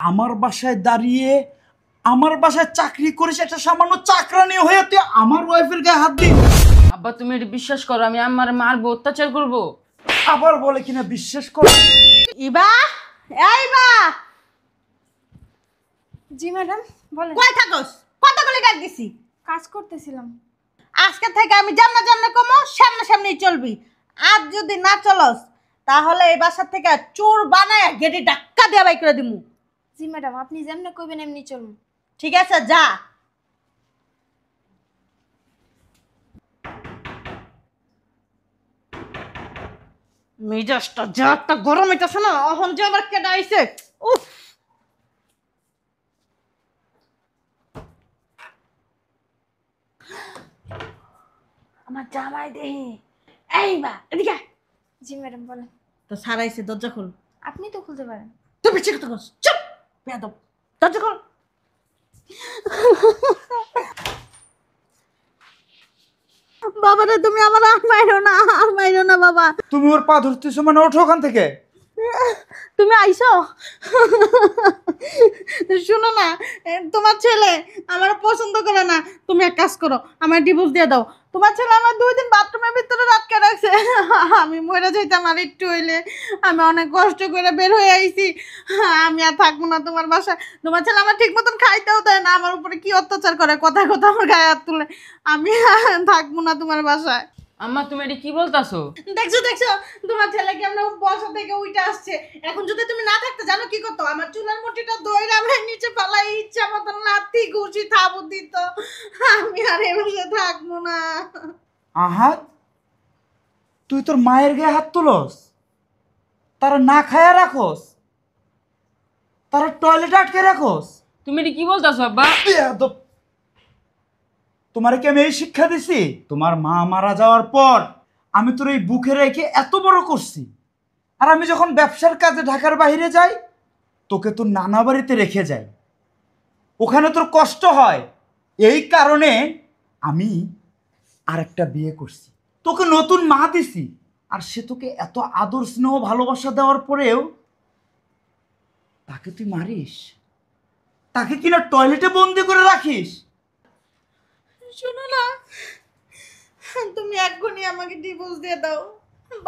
আমার বাসায় দাঁড়িয়ে আমার বাসায় চাকরি করিস, একটা সামান্য চাকরানি হয়ে তুই আমার ওয়াইফের গায়ে হাত দিস? আব্বা তুমি এটা বিশ্বাস করো, আমি আমার মারবো, অত্যাচার করবো। আবার বলে কিনা বিশ্বাস কর। ইবা, ইবা। জি ম্যাডাম বলেন। কই থাকস? কতগুলি ডাক দিছি। কাজ করতেছিলাম। আজকে থেকে আমি জামনা জামনা কমো, সামনে সামনেই চলবি। আজ যদি না চলস তাহলে এই বাসা থেকে চোর বানায় গেটে ধাক্কা দিয়ে বাই করে দিমু। জি ম্যাডাম আপনি যেমনি কইবেন এমনি চলুন। ঠিক আছে যা। মেজাজটা যা একটা গরম হইতাছে না, এখন যে আবার কেডা আইছে। উফ, আমার জামাই দেহি। এইবা এদিকে আয়। জি ম্যাডাম বলেন। তো সারাইছে, দরজা খোল। আপনি তো খুলতে পারেন। তুই বেঁচে কথা কস, চুপ বেয়াদব, দরজা খোল। বাবা রে, তুমি আমার আর মাইরো না বাবা। তুমি ওর পা ধরতেছো মানে ওঠো ওখান থেকে। তুমি আইছো? শোনো না, তোমার ছেলে আমার পছন্দ করে না। তুমি এক কাজ করো, আমার ডিভোর্স দিয়ে দাও। তোমার ছেলে আমার 2 দিন বাথরুমের ভিতরে রাতকে রাখছে। আমি মরে যাইতাম আর একটু হইলে। আমি অনেক কষ্ট করে বের হয়ে আইছি। আমি আর থাকবো না তোমার বাসায়। তোমার ছেলে আমার ঠিক মতন খাইতেও দেয় না, আমার উপরে কি অত্যাচার করে, কথায় কথা আমার গায়ে হাত তুলে। আমি আর থাকবো না তোমার বাসায়। আম্মা তুমি এটা কি বলতাছো? দেখছো দেখছো, তোমার ছেলে কেমন বসা থেকে উঠে আসছে। এখন যদি তুমি না থাকতে জানো কি করতো? আমার চুলার মুঠিটা ধরে আমার নিচে ফালাই ইচ্ছা মতন লাথি ঘুষি থাবু দিত। আমি আর এভাবে থাকবো না। আহাত, তুই তোর মায়ের গায়ে হাত তুলস, তারা না খায়া রাখোস, তারা টয়লেটে আটকে রাখোস। তুমি এটা কি বলতাছো আব্বা? বেয়াদব! তোমারে কি আমি এই শিক্ষা দিছি? তোমার মা মারা যাওয়ার পর আমি তোর এই বুকে রেখে এত বড় করছি, আর আমি যখন ব্যবসার কাজে ঢাকার বাইরে যাই তোকে তোর নানা বাড়িতে রেখে যাই, ওখানে তোর কষ্ট হয়। এই কারণে আমি আরেকটা বিয়ে করছি, তোকে নতুন মা দিছি, আর সে তোকে এত আদর স্নেহ ভালোবাসা দেওয়ার পরেও তাকে তুই মারিস, তাকে কিনা টয়লেটে বন্দি করে রাখিস। শোনো না, তুমি এক্ষুনি আমাকে ডিভোর্স দিয়ে দাও।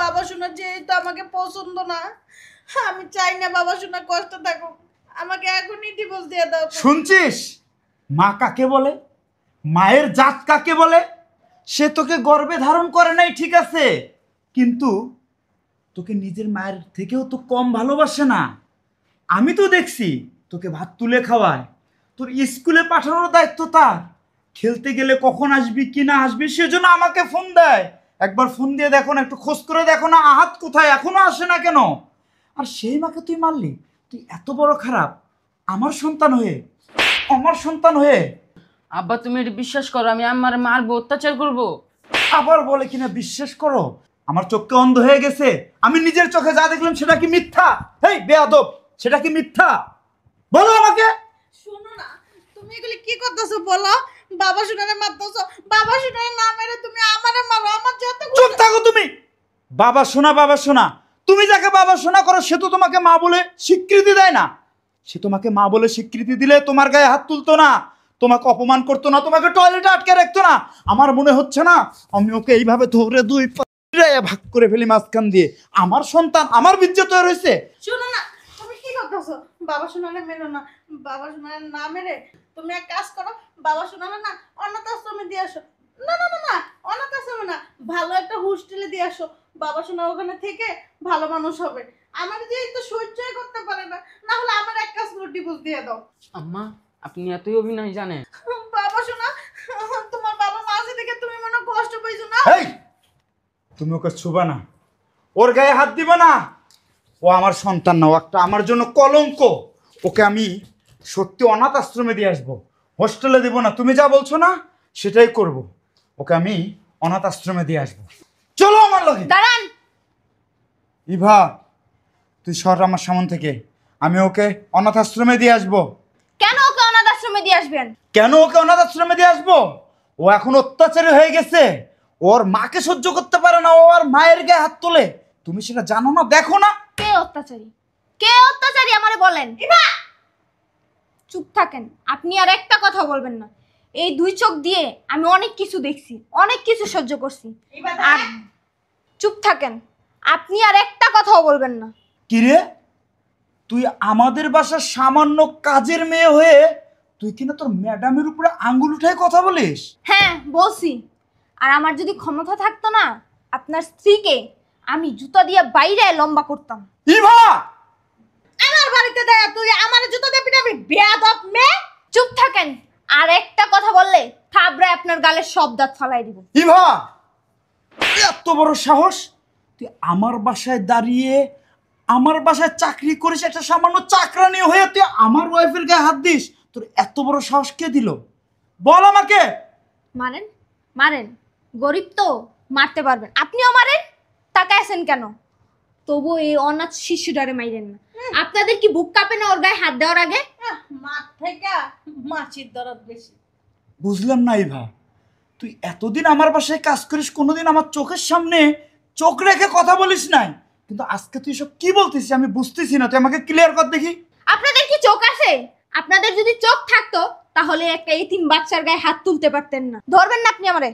বাবা শোনা যেহেতু আমাকে পছন্দ না, আমি চাই না বাবা শোনা কষ্ট থাকুক। আমাকে এখনই ডিভোর্স দিয়ে দাও। শুনছিস মা কাকে বলে, মায়ের জাত কাকে বলে? সে তোকে গর্ভে ধারণ করে নাই ঠিক আছে, কিন্তু তোকে নিজের মায়ের থেকেও তো কম ভালোবাসে না। আমি তো দেখছি তোকে ভাত তুলে খাওয়ায়, তোর স্কুলে পাঠানোর দায়িত্ব তার। খেলতে গেলে কখন আসবি কি না আসবি সেজন্য আমাকে ফোন দেয়। একবার ফোন দিয়ে দেখো না, একটু খোঁজ করে দেখো না আহাত কোথায়, এখনো আসে না কেন? আর সেই মাকে তুই মারলি? তুই এত বড় খারাপ আমার সন্তান হয়ে, আমার সন্তান হয়ে। আব্বা তুমি এটা বিশ্বাস করো, আমি আমার মারবো, অত্যাচার করবো। আবার বলে কিনা বিশ্বাস করো? আমার চোখকে অন্ধ হয়ে গেছে, আমি নিজের চোখে যা দেখলাম সেটা কি মিথ্যা? হেই বেয়াদব, সেটা কি মিথ্যা? বলো আমাকে। শোনো না, তুমি এগুলি কি করতেছো বলো? বাবা শুনারে মারতেছো, বাবা শুনারে না মেরে তুমি আমারে মারো। আমার যত চুপ থাকো তুমি। বাবা শোনা, বাবা শোনা, তুমি যাকে বাবা শোনা করো সে তো তোমাকে মা বলে স্বীকৃতি দেয় না। সে তোমাকে মা বলে স্বীকৃতি দিলে তোমার গায়ে হাত তুলতো না, তোমাকে অপমান করতো না, তোমাকে টয়লেটে আটকে রাখতো না। আমার মনে হচ্ছে না আমি ওকে এইভাবে ধরে 2 পা ভাগ করে ফেলি মাঝখান দিয়ে। আমার সন্তান, আমার বিজ্জত হয়েছে। শোনো না, তুমি কি করতেছো? বাবা শুনারে মেরো না। বাবা শুনারে না মেরে তুমি এক কাজ করো, বাবা শুনারে না অনাথ আশ্রমে দিয়ে আসো। না না না না, অনাথ আশ্রমে না, ভালো একটা হোস্টেলে দিয়ে আসো। বাবা শোনা ওখানে থেকে ভালো মানুষ হবে। আমার যেহেতু সহ্যই করতে পারে না, না হলে আমার এক কাজ করে ডিভোর্স দিয়ে দাও। আম্মা আপনি এতই অভিনয় জানেন? বাবা শোনা, তোমার বাবা মাঝে থেকে তুমি মনে হয় কষ্ট পাইছো না? এই তুমি ওকে ছুবা না, ওর গায়ে হাত দিবে না। ও আমার সন্তান না, ও একটা আমার জন্য কলঙ্ক। ওকে আমি সত্যি অনাথ আশ্রমে দিয়ে আসবো, হোস্টেলে দেবো না। তুমি যা বলছো না সেটাই করব, ওকে আমি অনাথ আশ্রমে দিয়ে আসবো। চলো আমার লগে। দাঁড়ান। ইভা তুই সর আমার সামনে থেকে, আমি ওকে অনাথ আশ্রমে দিয়ে আসবো। কেন ওকে অনাথ আশ্রমে দিয়ে আসবেন? কেন ওকে অনাথ আশ্রমে দিয়ে আসবো? ও এখন অত্যাচারী হয়ে গেছে, ওর মাকে সহ্য করতে পারে না, ও আর মায়ের গায়ে হাত তোলে। তুমি সেটা জানো না, দেখো না? কে অত্যাচারী? কে অত্যাচারী আমারে বলেন। ইভা, চুপ থাকেন, আপনি আর একটা কথা বলবেন না। এই দুই চোখ দিয়ে আমি অনেক কিছু দেখছি, অনেক কিছু সহ্য করছি। আর চুপ থাকেন, আপনি আর একটা কথাও বলবেন না। কিরে, তুই আমাদের বাসার সামান্য কাজের মেয়ে হয়ে তুই কিনা তোর ম্যাডামের উপরে আঙ্গুল উঠায় কথা বলিস? হ্যাঁ বলছি। আর আমার যদি ক্ষমতা থাকতো না, আপনার স্ত্রীকে আমি জুতা দিয়ে বাইরে লম্বা করতাম। ইভা, আমার বাড়িতে দেয় তুই আমার জুতো দিয়ে পিটাবি, বেয়াদব মেয়ে। চুপ থাকেন, আর একটা কথা বললে থাবড়ায় আপনার গালে সব দাঁত ফালাই দিব। ইভা, এত বড় সাহস! তুই আমার বাসায় দাঁড়িয়ে আমার বাসায় চাকরি করিস, একটা সামান্য চাকরানি হয়ে তুই আমার ওয়াইফের গায়ে হাত দিস? তোর এত বড় সাহস কে দিল? বল আমাকে। মারেন, মারেন, গরিব তো মারতে পারবেন, আপনিও মারেন। তাকায় আছেন কেন? তবু এই অনাথ শিশুটারে মাইরেন না। আপনাদের কি বুক কাঁপে না ওর গায়ে হাত দেওয়ার আগে? মাঠ থেকে মাছির দরদ বেশি। বুঝলাম না ইভা, তুই এতদিন আমার বাসায় কাজ করিস, কোনোদিন আমার চোখের সামনে চোখ রেখে কথা বলিস নাই, কিন্তু আজকে তুই সব কি বলতিস আমি বুঝতেছি না। তুই আমাকে ক্লিয়ার কর দেখি। আপনাদের কি চোখ আছে? আপনাদের যদি চোখ থাকতো তাহলে একটা এতিম বাচ্চার গায়ে হাত তুলতে পারতেন না। ধরবেন না আপনি আমারে।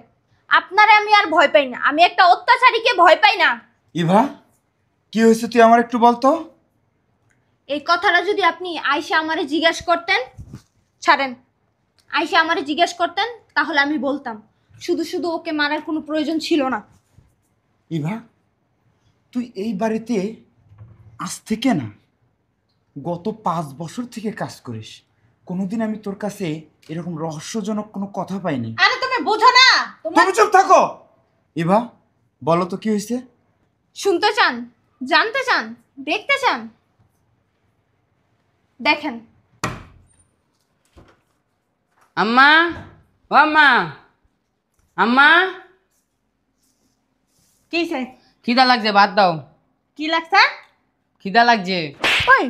আপনারে আমি আর ভয় পাই না, আমি একটা অত্যাচারীকে ভয় পাই না। ইভা, কি হয়েছে তুই আমার একটু বলতো। এই কথাটা যদি আপনি আয়শা আমারে জিজ্ঞেস করতেন, ছাড়েন, আয়শা আমারে জিজ্ঞেস করতেন তাহলে আমি বলতাম। শুধু শুধু ওকে মারার কোনো প্রয়োজন ছিল না। ইভা, তুই এই বাড়িতে আজ থেকে না, গত 5 বছর থেকে কাজ করিস, কোনোদিন আমি তোর কাছে এরকম রহস্যজনক কোনো কথা পাইনি। আরে তুমি বুঝো না, তুমি চুপ থাকো। ইভা, বলো তো কি হয়েছে? শুনতে চান, জানতে চান, দেখতে চান? দেখেন। আম্মা, ও আম্মা, আম্মা, কি চাই? খিদা লাগছে, ভাত দাও। কি লাগছে? খিদা লাগছে। ওই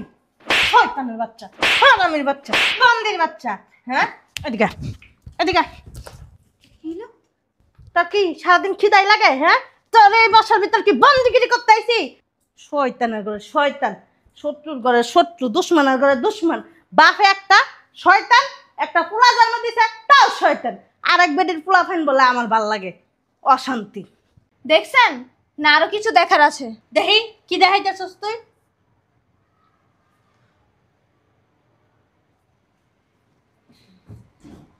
শয়তানের বাচ্চা, হারামির বাচ্চা, বান্দির বাচ্চা। হ্যাঁ, এদিকে আয়, এদিকে আয়। তা কি সারাদিন খিদাই লাগে? হ্যাঁ, তোর এই বাসার ভিতর কি বন্দিগিরি করতে আইছি? শয়তানের ঘরে শয়তান, শত্রুর ঘরে শত্রু, দুশ্মনের ঘরে দুশ্মন। বাপে একটা শয়তান, একটা পোলা জন্ম দিছে, একটাও শয়তান। আরেক বেডির পোলা ফাইন বলে আমার ভাল লাগে। অশান্তি। দেখছেন না? আরো কিছু দেখার আছে। দেখি কি দেখাইতেছস তুই?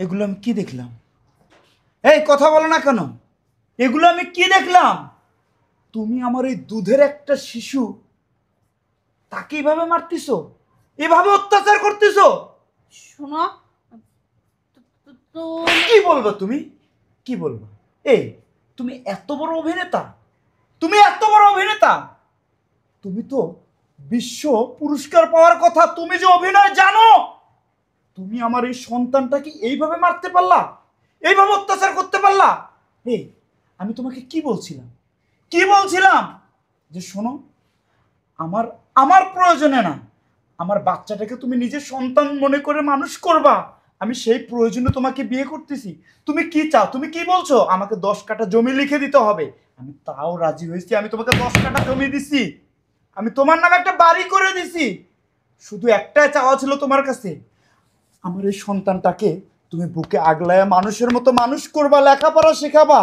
এগুলো আমি কি দেখলাম? এই কথা বলো না কেন? এগুলো আমি কি দেখলাম? তুমি আমার এই দুধের একটা শিশু, তাকে এইভাবে মারতেছো, এভাবে অত্যাচার করতেছো। শোনো, কি বলবো তুমি? কি বলবো? এই, তুমি এত বড় অভিনেতা, তুমি এত বড় অভিনেতা, তুমি তো বিশ্ব পুরস্কার পাওয়ার কথা, তুমি যে অভিনয় জানো, তুমি আমার এই সন্তানটাকে এইভাবে মারতে পারলা, এইভাবে অত্যাচার করতে পারলা? এই, আমি তোমাকে কি বলছিলাম? কি বলছিলাম? যে শোনো, আমার আমার প্রয়োজনে না, আমার বাচ্চাটাকে তুমি নিজের সন্তান মনে করে মানুষ করবা, আমি সেই প্রয়োজনে তোমাকে বিয়ে করতেছি। তুমি কি চাও? তুমি কি বলছো? আমাকে 10 কাঠা জমি লিখে দিতে হবে। আমি তাও রাজি হয়েছি, আমি তোমাকে 10 কাঠা জমি দিছি, আমি তোমার নামে একটা বাড়ি করে দিছি। শুধু একটাই চাওয়া ছিল তোমার কাছে, আমার এই সন্তানটাকে তুমি বুকে আগলায় মানুষের মতো মানুষ করবা, লেখাপড়া শেখাবা।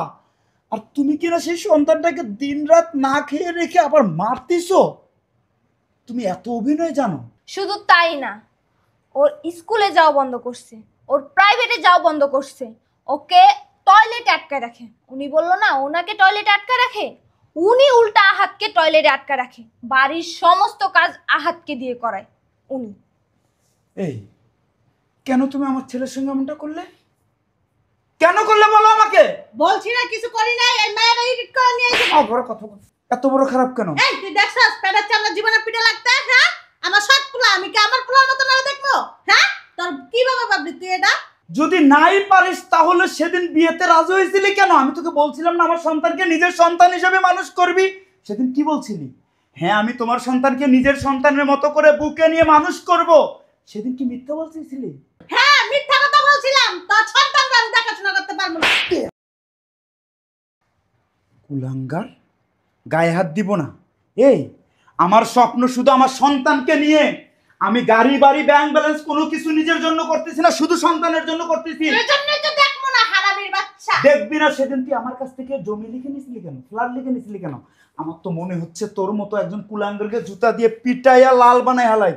আর তুমি কিনা সেই সন্তানটাকে দিনরাত না খেয়ে রেখে আবার মারতিছো। তুমি এত অভিনয় জানো? শুধু তাই না, ওর স্কুলে যাওয়া বন্ধ করছে, ওর প্রাইভেটে যাওয়া বন্ধ করছে, ওকে টয়লেটে আটকায় রাখে। উনি বললো না ওনাকে টয়লেটে আটকায় রাখে, উনি উল্টা আহাতকে টয়লেটে আটকায় রাখে। বাড়ির সমস্ত কাজ আহাতকে দিয়ে করায় উনি। এই, কেন তুমি আমার ছেলের সঙ্গে এমনটা করলে? কেন করলে বলো আমাকে। বলছি না কিছু করি নাই, এই মেয়েরা এডিট করে নিয়ে এসে। বড় কথা বল, এত বড় খারাপ কেন? এই তুই দেখছস পেটের চামড়া জীবনে পিঠে লাগতে? হ্যাঁ, আমার সব পোলা, আমি কি আমার পোলার মতো না দেখবো? হ্যাঁ, তোর কিভাবে ভাবলি তুই এটা? যদি নাই পারিস তাহলে সেদিন বিয়েতে রাজি হয়েছিলি কেন? আমি তোকে বলছিলাম না আমার সন্তানকে নিজের সন্তান হিসেবে মানুষ করবি? সেদিন কি বলছিলি? হ্যাঁ, আমি তোমার সন্তানকে নিজের সন্তানের মতো করে বুকে নিয়ে মানুষ করব। সেদিন কি মিথ্যা বলছিলি? হ্যাঁ, মিথ্যা কথা বলছিলাম। তোর সন্তানকে আমি দেখাশোনা করতে পারবো না। কুলাঙ্গার, গায়ে হাত দিব না। এই, আমার স্বপ্ন শুধু আমার সন্তানকে নিয়ে, আমি গাড়ি বাড়ি ব্যাংক ব্যালেন্স কোনো কিছু নিজের জন্য করতেছি না, শুধু সন্তানের জন্য করতেছি। এজন্যই তো দেখবো না হারামির বাচ্চা। দেখবি না? সেদিন তুই আমার কাছ থেকে জমি লিখে নিছিলি কেন, ফ্ল্যাট লিখে নিছিলি কেন? আমার তো মনে হচ্ছে তোর মতো একজন কুলাঙ্গলকে জুতা দিয়ে পিটাইয়া লাল বানায় হালাই।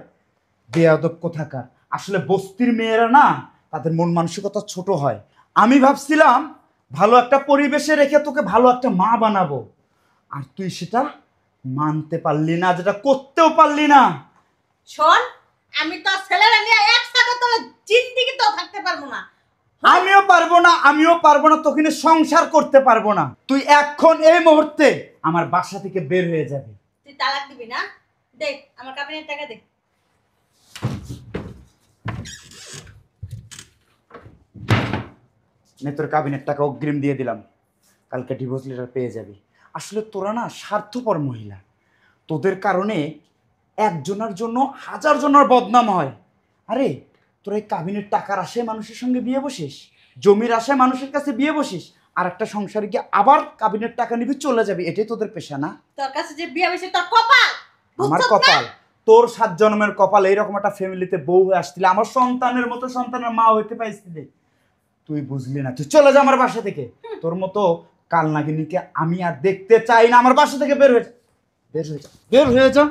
বেয়াদব কোথাকার। আসলে বস্তির মেয়েরা না, তাদের মন মানসিকতা ছোট হয়। আমি ভাবছিলাম ভালো একটা পরিবেশে রেখে তোকে ভালো একটা মা বানাবো, আর তুই সেটা মানতে পারলি না, যেটা করতেও পারলি না। শোন, আমি তো ছেলেরা নিয়ে একসাথে তো জিন্দেগি তো থাকতে পারবো না। আমিও পারবো না, তোকে নিয়ে সংসার করতে পারবো না। তুই এখন এই মুহূর্তে আমার বাসা থেকে বের হয়ে যাবি। তুই তালাক দিবি না? দেখ আমার কাবিনের টাকা দে। নে, তোর কাবিনের টাকা অগ্রিম দিয়ে দিলাম, কালকে ডিভোর্স লেটার পেয়ে যাবি। আসলে তোরা না স্বার্থপর মহিলা, তোদের কারণে একজনের জন্য হাজার জনের বদনাম হয়। আরে তোরা এই কাবিনের টাকার আশায় মানুষের সঙ্গে বিয়ে বসিস, জমির আশায় মানুষের কাছে বিয়ে বসিস, আর একটা সংসারে গিয়ে আবার কাবিনের টাকা নিবি, চলে যাবি। এটাই তোদের পেশা না? তোর কাছে যে বিয়ে হইছে তোর কপাল। আমার বুঝছস না? কপাল, তোর 7 জন্মের কপাল এইরকম একটা ফ্যামিলিতে বউ হয়ে আসছিলে, আমার সন্তানের মতো সন্তানের মা হইতে পাইছিলে। তুই বুঝলি না, তুই চলে যা আমার বাসা থেকে। তোর মতো কাল নাগিনীকে আমি আর দেখতে চাই না। আমার বাসা থেকে বের হয়ে যা, বের হয়ে যা, বের হয়ে যা।